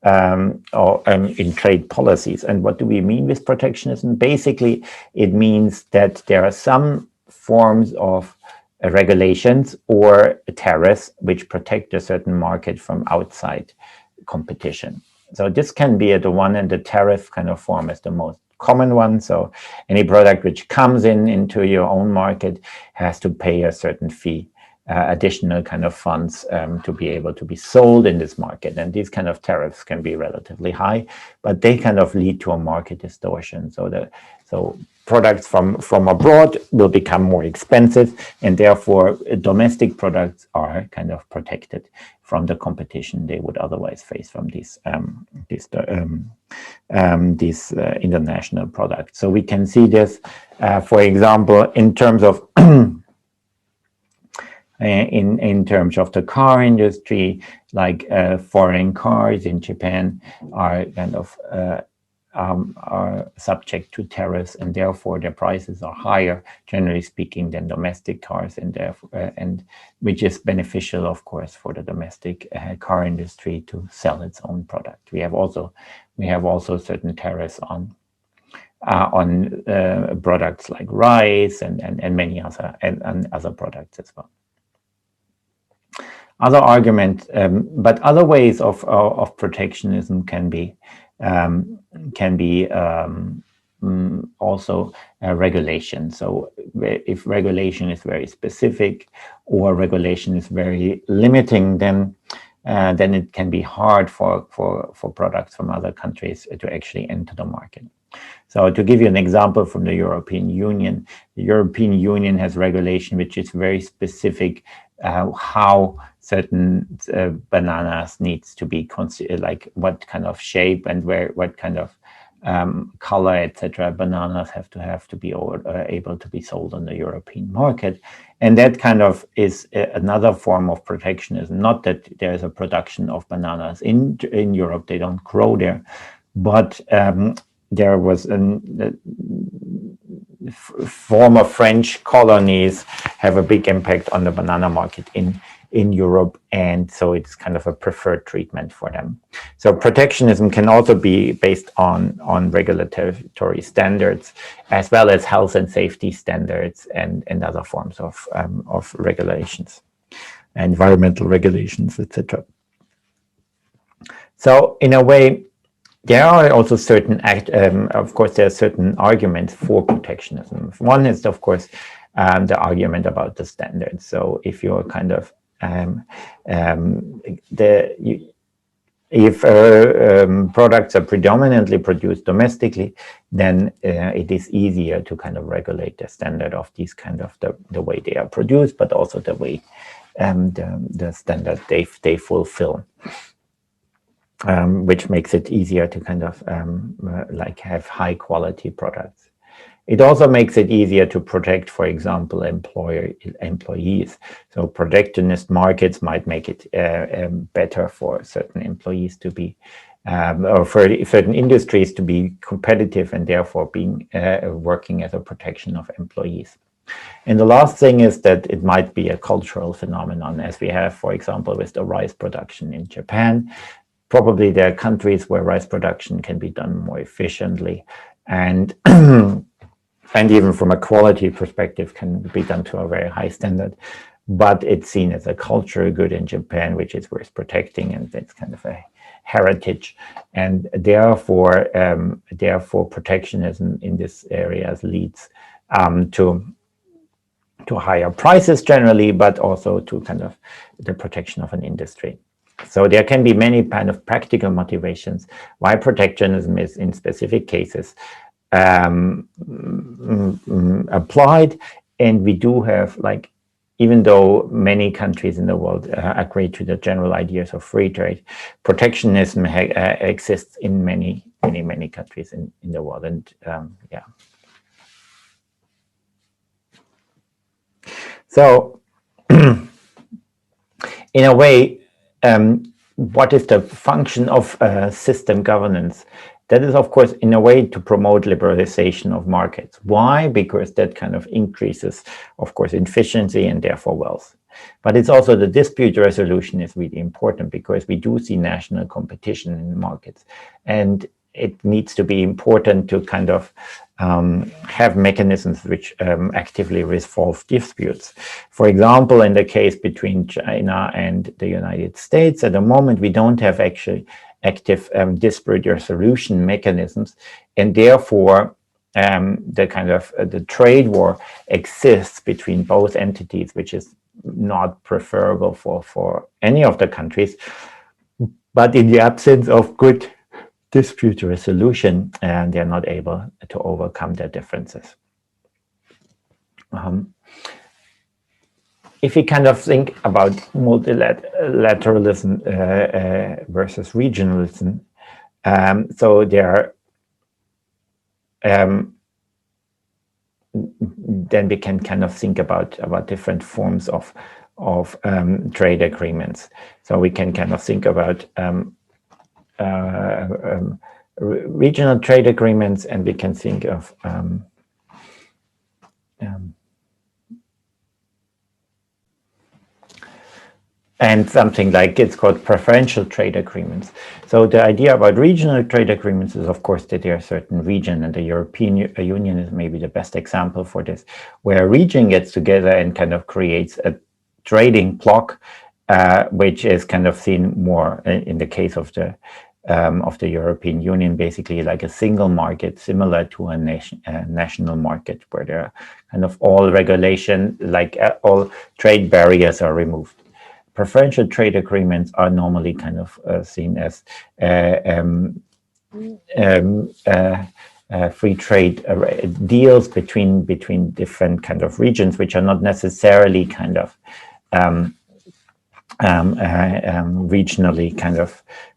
in trade policies. And what do we mean with protectionism? Basically, it means that there are some forms of regulations or tariffs which protect a certain market from outside competition. So this can be at the one end, the tariff kind of form is the most common one. So any product which comes into your own market has to pay a certain fee, additional kind of funds to be able to be sold in this market. And these kind of tariffs can be relatively high, but they kind of lead to a market distortion. So products from abroad will become more expensive, and therefore domestic products are kind of protected from the competition they would otherwise face from these international products. So we can see this, for example, in terms of in terms of the car industry, like foreign cars in Japan are kind of are subject to tariffs, and therefore their prices are higher, generally speaking, than domestic cars, and therefore, and which is beneficial, of course, for the domestic car industry to sell its own product. We have also certain tariffs on products like rice and many other products as well. Other arguments, but other ways of protectionism can be also regulation. So if regulation is very specific or regulation is very limiting, then it can be hard for products from other countries to actually enter the market. So to give you an example from the European Union, the European Union has regulation which is very specific how certain bananas needs to be considered, like what kind of shape and what kind of color, etc. Bananas have to be able to be sold on the European market, and that kind of is another form of protectionism. Not that there is a production of bananas in Europe; they don't grow there, but there was former French colonies have a big impact on the banana market in Europe, and so it's kind of a preferred treatment for them. So protectionism can also be based on regulatory standards, as well as health and safety standards and other forms of regulations, environmental regulations, etc. So in a way, there are also certain of course, there are certain arguments for protectionism. One is, of course, the argument about the standards. So if you're kind of if products are predominantly produced domestically, then it is easier to kind of regulate the standard of these kind of the way they are produced, but also the way the standard they fulfill. Which makes it easier to kind of like have high quality products. It also makes it easier to protect, for example, employees. So protectionist markets might make it better for certain employees to be, or for certain industries to be competitive, and therefore being working as a protection of employees. And the last thing is that it might be a cultural phenomenon, as we have, for example, with the rice production in Japan. Probably there are countries where rice production can be done more efficiently, and even from a quality perspective can be done to a very high standard. But it's seen as a cultural good in Japan, which is worth protecting, and it's kind of a heritage. And therefore protectionism in this area leads to higher prices generally, but also to kind of the protection of an industry. So there can be many kind of practical motivations why protectionism is in specific cases applied. And we do have, like, even though many countries in the world agree to the general ideas of free trade, protectionism exists in many countries in the world. And yeah. So in a way, what is the function of system governance? That is, of course, in a way to promote liberalization of markets. Why? Because that kind of increases, of course, efficiency and therefore wealth. But it's also the dispute resolution is really important, because we do see national competition in markets. And it needs to be important to kind of have mechanisms which actively resolve disputes. For example, in the case between China and the United States, at the moment we don't have actually active dispute resolution mechanisms, and therefore the kind of the trade war exists between both entities, which is not preferable for any of the countries. But in the absence of good dispute resolution, and they're not able to overcome their differences. If we kind of think about multilateralism versus regionalism, so there are then we can kind of think about different forms of trade agreements. So we can kind of think about regional trade agreements, and we can think of and something like it's called preferential trade agreements. So the idea about regional trade agreements is, of course, that there are certain regions, and the European Union is maybe the best example for this, where a region gets together and kind of creates a trading bloc, which is kind of seen more in the case of the European Union, basically like a single market, similar to a national market, where there are kind of all regulation, like all trade barriers are removed. Preferential trade agreements are normally kind of seen as free trade deals between different kind of regions, which are not necessarily kind of regionally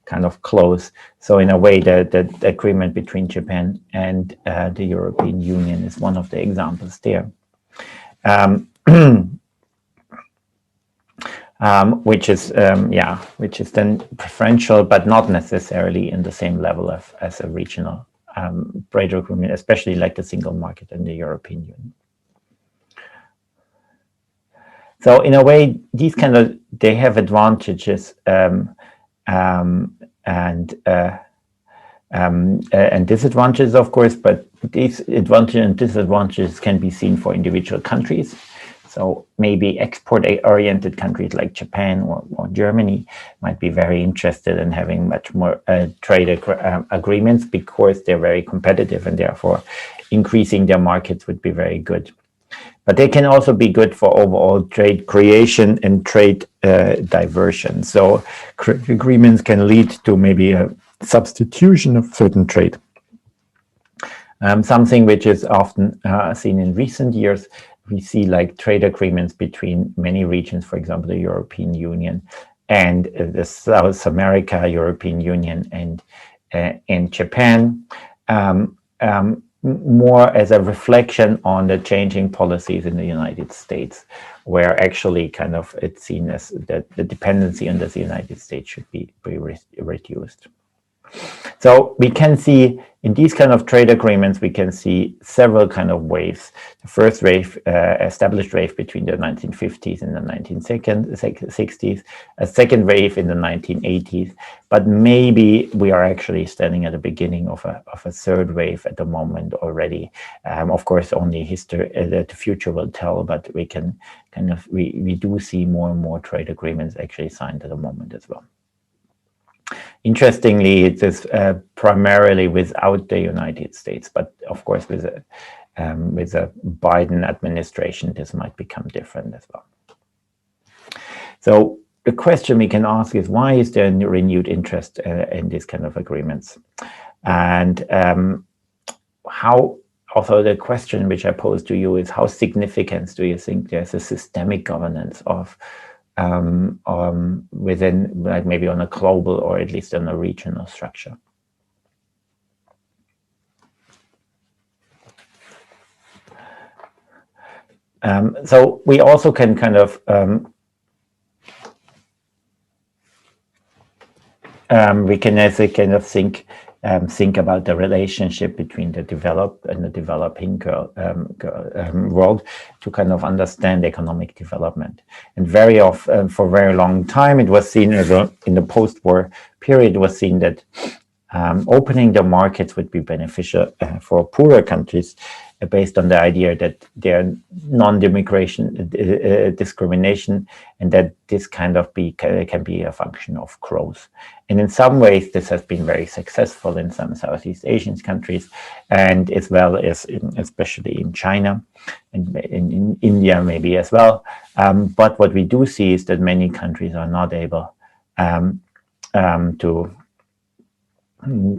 kind of close. So in a way, the agreement between Japan and the European Union is one of the examples there. Which is then preferential, but not necessarily in the same level as a regional trade agreement, especially like the single market in the European Union. So in a way, these they have advantages and disadvantages, of course, but these advantages and disadvantages can be seen for individual countries. So maybe export-oriented countries like Japan or Germany might be very interested in having much more trade agreements, because they're very competitive, and therefore increasing their markets would be very good. But they can also be good for overall trade creation and trade diversion. So agreements can lead to maybe a substitution of certain trade. Something which is often seen in recent years, we see like trade agreements between many regions, for example, the European Union and the South America, European Union and Japan, more as a reflection on the changing policies in the United States, where actually kind of it's seen as that the dependency on the United States should be reduced. So we can see in these kind of trade agreements, we can see several kind of waves. The first wave, established wave between the 1950s and the 1960s, a second wave in the 1980s, but maybe we are actually standing at the beginning of a third wave at the moment already. Of course, only history, the future will tell, but we can we do see more and more trade agreements actually signed at the moment as well. Interestingly, it is primarily without the United States, but of course with a Biden administration, this might become different as well. So the question we can ask is, why is there a renewed interest in these kind of agreements? And also the question which I pose to you is, how significant do you think there's a systemic governance of within, like maybe on a global or at least on a regional structure? So we also can kind of we can also kind of think about the relationship between the developed and the developing world to kind of understand economic development. And very often, for a very long time, it was seen as in the post-war period, it was seen that opening the markets would be beneficial for poorer countries based on the idea that they're discrimination, and that this kind of can be a function of growth. And in some ways, this has been very successful in some Southeast Asian countries, and as well as especially in China and in India maybe as well. But what we do see is that many countries are not able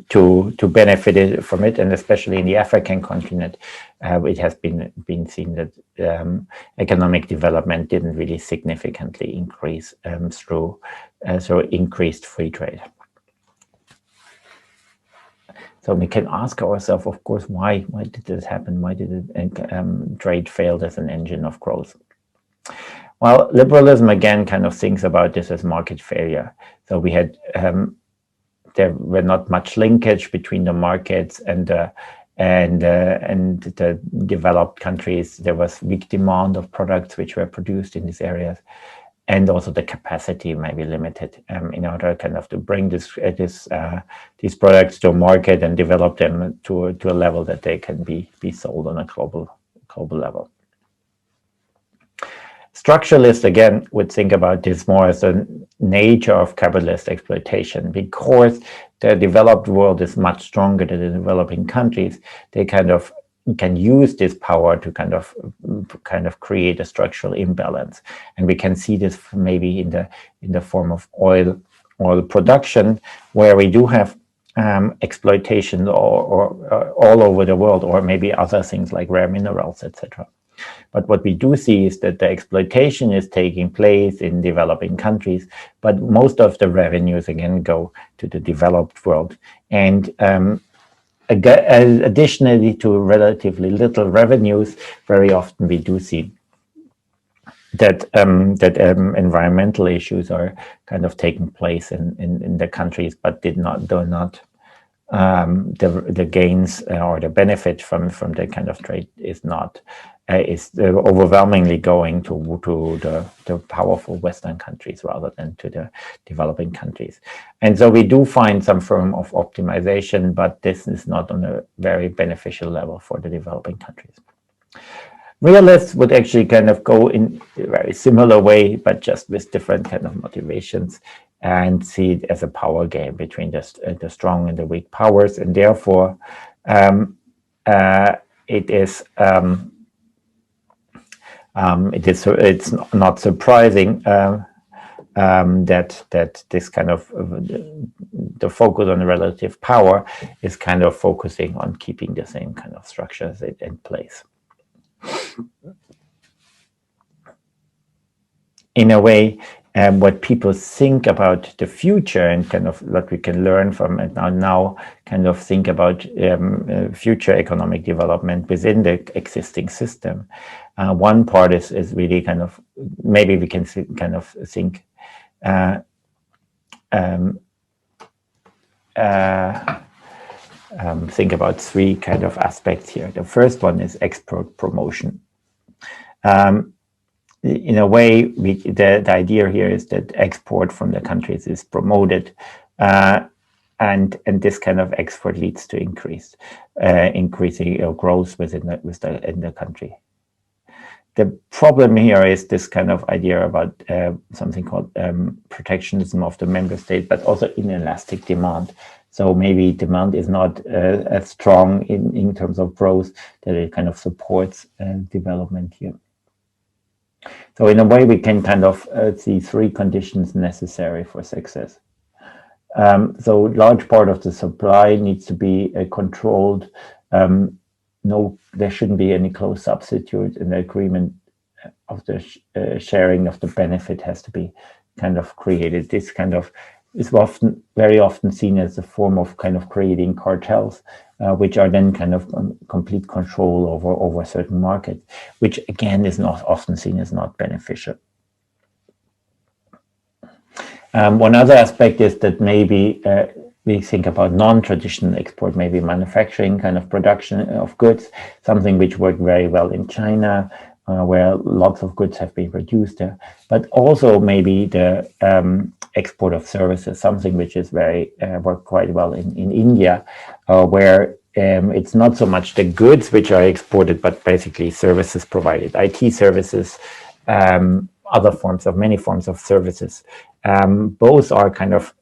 to benefit from it, and especially in the African continent, it has been seen that economic development didn't really significantly increase through increased free trade. So we can ask ourselves, of course, why did this happen? Why did trade fail as an engine of growth? Well, liberalism again kind of thinks about this as market failure. So we had there were not much linkage between the markets and the developed countries. There was weak demand of products which were produced in these areas, and also the capacity may be limited in order kind of to bring these products to a market and develop them to a level that they can be sold on a global level. Structuralists, again, would think about this more as a nature of capitalist exploitation. Because the developed world is much stronger than the developing countries, they kind of can use this power to kind of create a structural imbalance. And we can see this maybe in the form of oil production, where we do have exploitation or all over the world, or maybe other things like rare minerals, etc. But what we do see is that the exploitation is taking place in developing countries, but most of the revenues again go to the developed world. And additionally to relatively little revenues, very often we do see that environmental issues are kind of taking place in the countries, but the gains or the benefit from the kind of trade is overwhelmingly going to the powerful Western countries rather than to the developing countries. And so we do find some form of optimization, but this is not on a very beneficial level for the developing countries. Realists would actually kind of go in a very similar way, but just with different kind of motivations, and see it as a power game between the strong and the weak powers, and therefore it's not surprising that this kind of the focus on relative power is kind of focusing on keeping the same kind of structures in place. In a way, what people think about the future and kind of what we can learn from it now kind of think about future economic development within the existing system. One part is really kind of, maybe we can think about three kind of aspects here. The first one is export promotion. In a way, the idea here is that export from the countries is promoted, and this kind of export leads to increasing growth within the country. The problem here is this kind of idea about something called protectionism of the member state, but also inelastic demand. So maybe demand is not as strong in terms of growth that it kind of supports development here. So in a way, we can kind of see three conditions necessary for success. So large part of the supply needs to be controlled. There shouldn't be any close substitute, and the agreement of the sharing of the benefit has to be kind of created. This kind of is very often seen as a form of kind of creating cartels, which are then kind of complete control over certain markets, which again is not often seen as not beneficial. One other aspect is that maybe we think about non-traditional export, maybe manufacturing kind of production of goods, something which worked very well in China, where lots of goods have been produced there, but also maybe the export of services, something which is worked quite well in India, where it's not so much the goods which are exported, but basically services provided, IT services, many forms of services. Both are kind of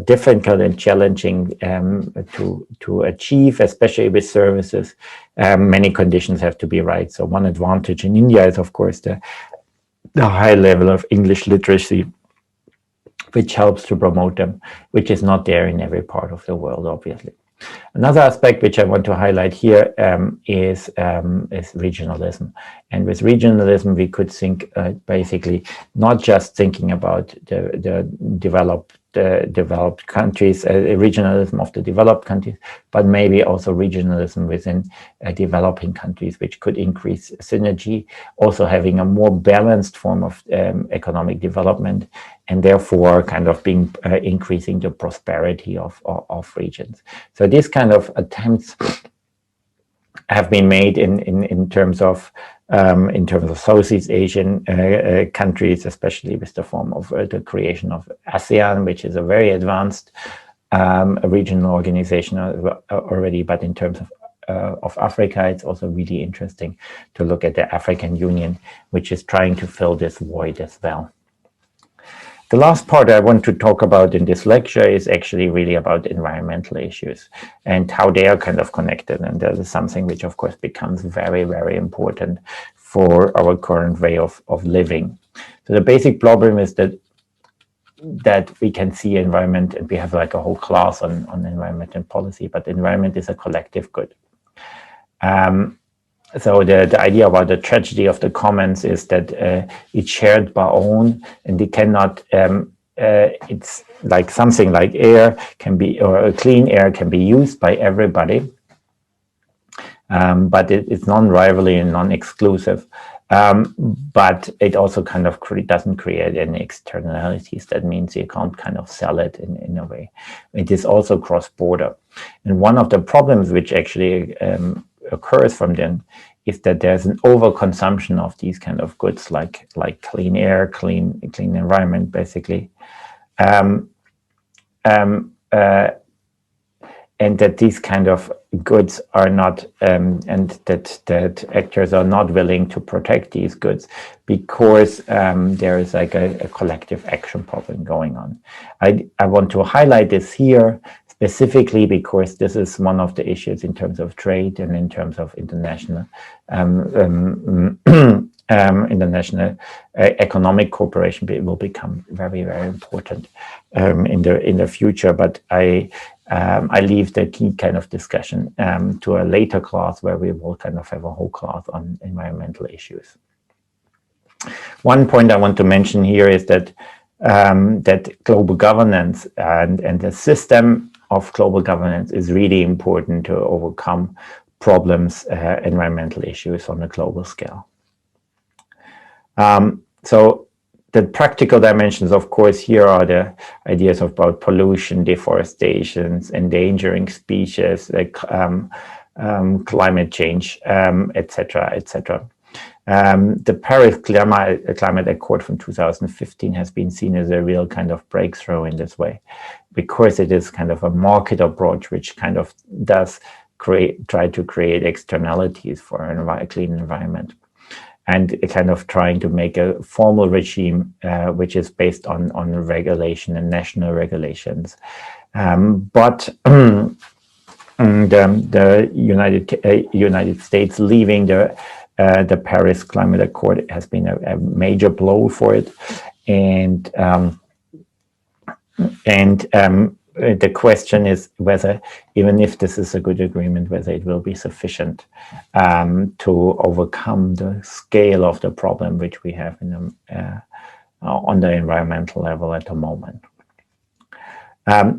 difficult and challenging to achieve, especially with services. Many conditions have to be right. So one advantage in India is, of course, the high level of English literacy, which helps to promote them, which is not there in every part of the world, obviously. Another aspect which I want to highlight here is regionalism. And with regionalism, we could think basically not just thinking about the developed countries, regionalism of the developed countries, but maybe also regionalism within developing countries, which could increase synergy, also having a more balanced form of economic development, and therefore kind of being increasing the prosperity of regions. So these kind of attempts have been made in terms of Southeast Asian countries, especially with the form of the creation of ASEAN, which is a very advanced regional organization already. But in terms of Africa, it's also really interesting to look at the African Union, which is trying to fill this void as well. The last part I want to talk about in this lecture is actually really about environmental issues and how they are kind of connected. And that is something which, of course, becomes very, very important for our current way of living. So the basic problem is that we can see environment, and we have like a whole class on environment and policy, but the environment is a collective good. So the idea about the tragedy of the commons is that it's shared by all, and it cannot. It's like something like air can be, or a clean air can be used by everybody, but it's non-rivalry and non-exclusive. But it also kind of doesn't create any externalities. That means you can't kind of sell it in a way. It is also cross-border, and one of the problems which actually occurs from then is that there's an overconsumption of these kind of goods, like clean air, clean environment, basically, and that these kind of goods are not, and that actors are not willing to protect these goods because there is like a collective action problem going on. I want to highlight this here specifically because this is one of the issues in terms of trade and in terms of international economic cooperation. It will become very, very important in the future. But I leave the key kind of discussion to a later class where we will kind of have a whole class on environmental issues. One point I want to mention here is that global governance and the system of global governance is really important to overcome problems, environmental issues on a global scale. So the practical dimensions, of course, here are the ideas about pollution, deforestation, endangering species, like climate change, etc., etc. The Paris Climate Accord from 2015 has been seen as a real kind of breakthrough in this way, because it is kind of a market approach which kind of does try to create externalities for a clean environment, and kind of trying to make a formal regime which is based on regulation and national regulations. But the United States leaving the Paris Climate Accord has been a major blow for it, and the question is whether, even if this is a good agreement, whether it will be sufficient to overcome the scale of the problem which we have on the environmental level at the moment. A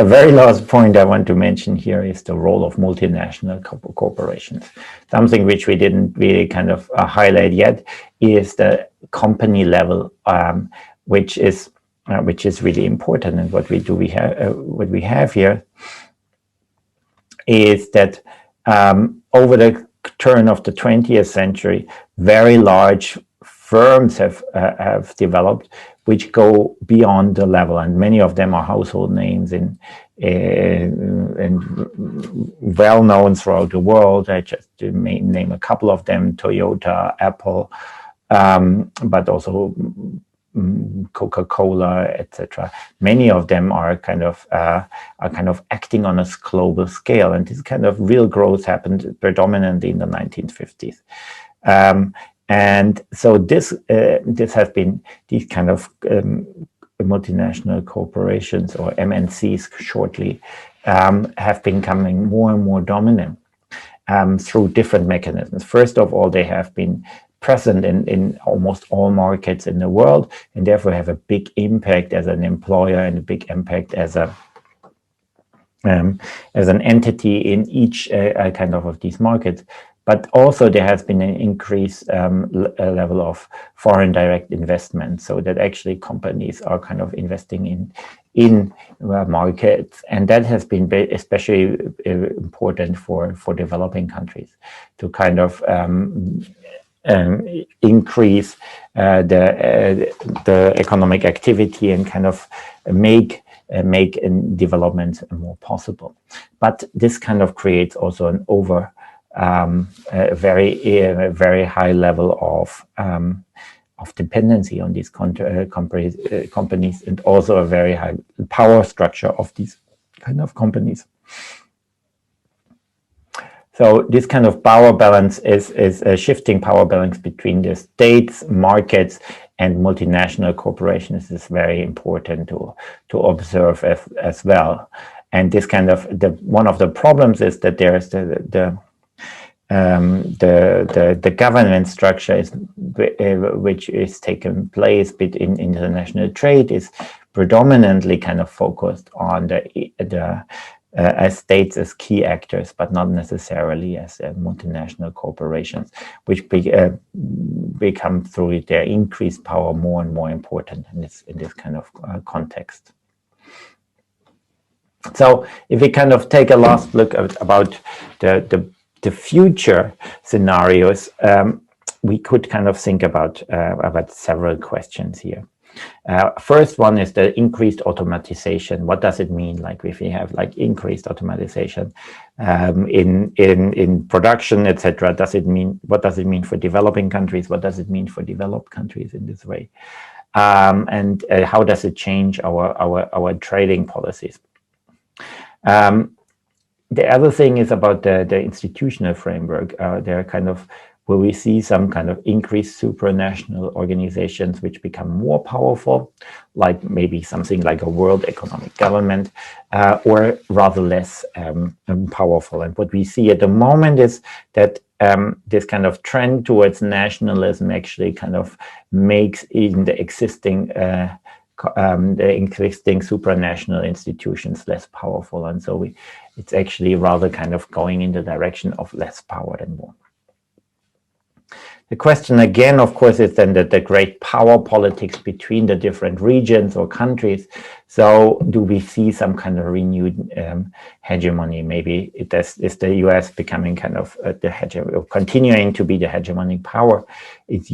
very last point I want to mention here is the role of multinational corporations. Something which we didn't really kind of highlight yet is the company level, which is really important. And what we have here is that over the turn of the 20th century, very large firms have developed, which go beyond the level, and many of them are household names and well known throughout the world. I just may name a couple of them: Toyota, Apple, but also Coca-Cola, etc. Many of them are kind of acting on a global scale, and this kind of real growth happened predominantly in the 1950s. And so this has been these kind of multinational corporations, or MNCs shortly, have been becoming more and more dominant through different mechanisms. First of all, they have been present in almost all markets in the world, and therefore have a big impact as an employer and a big impact as an entity in each kind of these markets. But also there has been an increased level of foreign direct investment, so that actually companies are kind of investing in markets, and that has been especially important for developing countries to kind of increase the economic activity and kind of make development more possible. But this kind of creates also an a very high level of dependency on these companies, and also a very high power structure of these kind of companies. So this kind of power balance is a shifting power balance between the states, markets, and multinational corporations is very important to observe as well. And this kind of one of the problems is that there is the government structure which is taking place in international trade is predominantly kind of focused on as states as key actors, but not necessarily as multinational corporations, which become through their increased power more and more important in this kind of context. So if we kind of take a last look about the future scenarios, we could kind of think about several questions here. First one is the increased automatization. What does it mean? Like if we have like increased automatization in production, etc. What does it mean for developing countries? What does it mean for developed countries in this way? And how does it change our trading policies? The other thing is about the institutional framework. They're kind of where we see some kind of increased supranational organizations which become more powerful, like maybe something like a World Economic Government, or rather less powerful. And what we see at the moment is that this kind of trend towards nationalism actually kind of makes even the existing supranational institutions less powerful, and so it's actually rather kind of going in the direction of less power than more. The question again, of course, is then that the great power politics between the different regions or countries. So do we see some kind of renewed hegemony? Maybe is the US becoming kind of continuing to be the hegemonic power? Is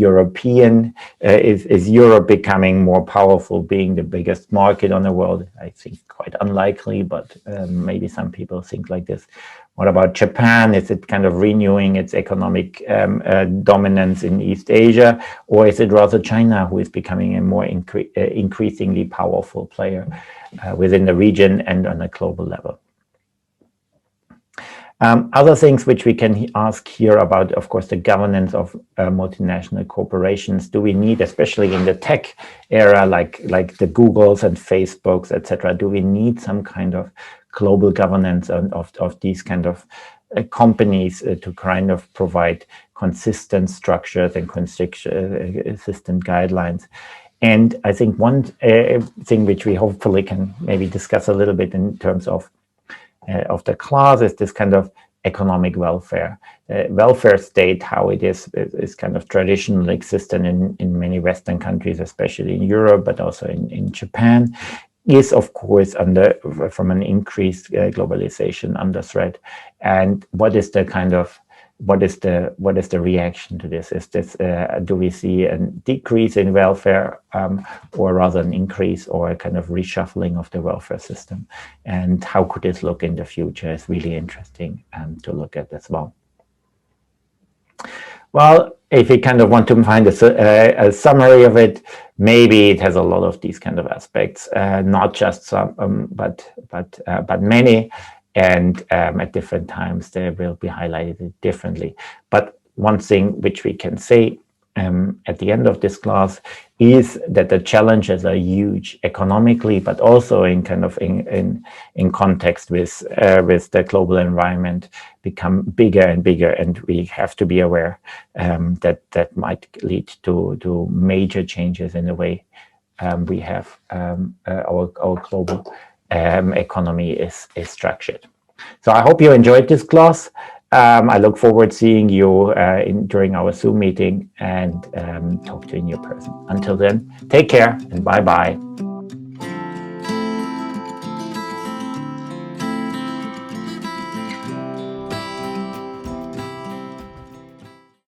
is Europe becoming more powerful, being the biggest market on the world? I think quite unlikely, but maybe some people think like this. What about Japan? Is it kind of renewing its economic dominance in East Asia, or is it rather China who is becoming a more increasingly powerful player within the region and on a global level? Other things which we can ask here about, of course, the governance of multinational corporations. Do we need, especially in the tech era, like the Googles and Facebooks, etc., do we need some kind of global governance of these kind of companies to kind of provide consistent structures and consistent guidelines? And I think one thing which we hopefully can maybe discuss a little bit in terms of the class is this kind of economic welfare. Welfare state, how it is kind of traditionally existent in many Western countries, especially in Europe, but also in Japan, is of course from an increased globalization under threat. And what is the kind of what is the reaction to this? Is this do we see a decrease in welfare, or rather an increase, or a kind of reshuffling of the welfare system? And how could this look in the future? Is really interesting to look at as well. Well, if you kind of want to find a summary of it, maybe it has a lot of these kind of aspects, not just some, but many. And at different times they will be highlighted differently. But one thing which we can say at the end of this class is that the challenges are huge economically, but also in kind of in context with the global environment, become bigger and bigger, and we have to be aware that might lead to major changes in the way we have our global economy is structured. So I hope you enjoyed this class. I look forward to seeing you during our Zoom meeting, and talk to you in your person. Until then, take care and bye-bye.